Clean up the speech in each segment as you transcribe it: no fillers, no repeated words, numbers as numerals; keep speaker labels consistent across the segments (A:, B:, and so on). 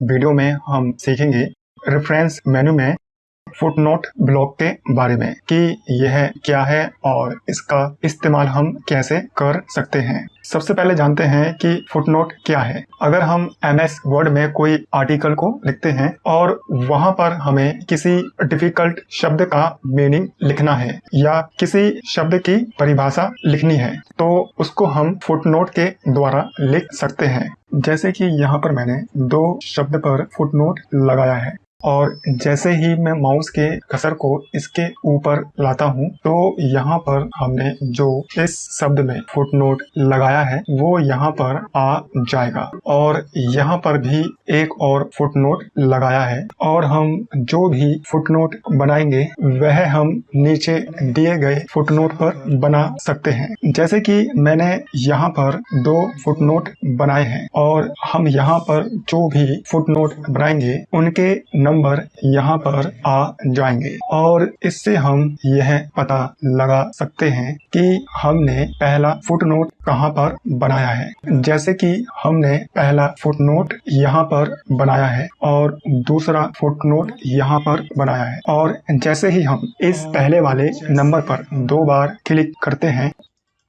A: Video में हम सीखेंगे रेफरेंस मेनू में फुटनोट ब्लॉक के बारे में कि यह क्या है और इसका इस्तेमाल हम कैसे कर सकते हैं। सबसे पहले जानते हैं कि फुटनोट क्या है। अगर हम MS वर्ड में कोई आर्टिकल को लिखते हैं और वहां पर हमें किसी डिफिकल्ट शब्द का मीनिंग लिखना है या किसी शब्द की परिभाषा लिखनी है तो उसको हम फुटनोट के द्वारा लिख सकते हैं। जैसे कि यहाँ पर मैंने 2 शब्द पर फुटनोट लगाया है और जैसे ही मैं माउस के कर्सर को इसके ऊपर लाता हूँ तो यहाँ पर हमने जो इस शब्द में फुटनोट लगाया है वो यहाँ पर आ जाएगा और यहाँ पर भी एक और फुटनोट लगाया है और हम जो भी फुटनोट बनाएंगे वह हम नीचे दिए गए फुटनोट पर बना सकते हैं। जैसे कि मैंने यहाँ पर 2 फुटनोट बनाए हैं और हम यहाँ पर जो भी फुटनोट बनाएंगे उनके नंबर यहाँ पर आ जाएंगे और इससे हम यह पता लगा सकते हैं कि हमने पहला फुटनोट कहाँ पर बनाया है। जैसे कि हमने पहला फुटनोट यहाँ पर बनाया है और दूसरा फुटनोट यहाँ पर बनाया है और जैसे ही हम इस पहले वाले नंबर पर 2 बार क्लिक करते हैं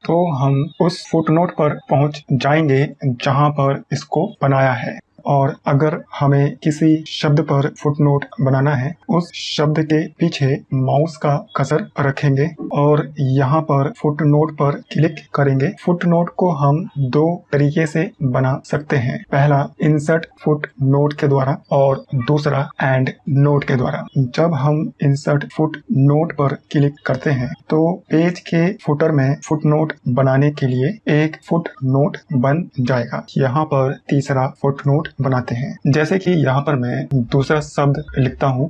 A: तो हम उस फुटनोट पर पहुंच जाएंगे जहां पर इसको बनाया है। और अगर हमें किसी शब्द पर फुटनोट बनाना है उस शब्द के पीछे माउस का कर्सर रखेंगे और यहाँ पर फुटनोट पर क्लिक करेंगे। फुटनोट को हम 2 तरीके से बना सकते हैं। पहला इंसर्ट फुटनोट के द्वारा और दूसरा एंड नोट के द्वारा। जब हम इंसर्ट फुटनोट पर क्लिक करते हैं तो पेज के फुटर में फुटनोट बनाने के लिए एक फुटनोट बन जाएगा। यहाँ पर तीसरा फुटनोट बनाते हैं। जैसे कि यहाँ पर मैं दूसरा शब्द लिखता हूँ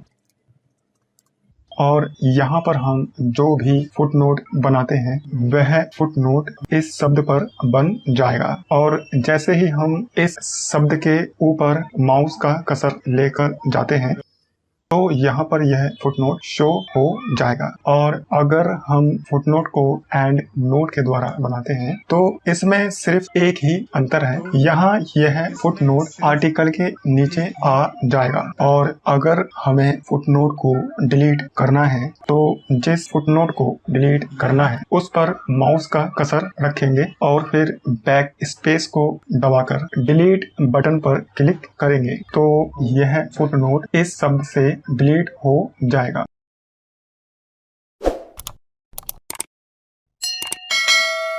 A: और यहाँ पर हम जो भी फुटनोट बनाते हैं वह फुटनोट इस शब्द पर बन जाएगा और जैसे ही हम इस शब्द के ऊपर माउस का कर्सर लेकर जाते हैं तो यहाँ पर यह फुटनोट शो हो जाएगा। और अगर हम फुटनोट को एंड नोट के द्वारा बनाते हैं तो इसमें सिर्फ एक ही अंतर है, यहाँ यह फुटनोट आर्टिकल के नीचे आ जाएगा और अगर हमें फुटनोट को डिलीट करना है तो जिस फुटनोट को डिलीट करना है उस पर माउस का कर्सर रखेंगे और फिर बैक स्पेस को दबाकर डिलीट बटन पर क्लिक करेंगे तो यह फुटनोट इस शब्द से डिलीट हो जाएगा।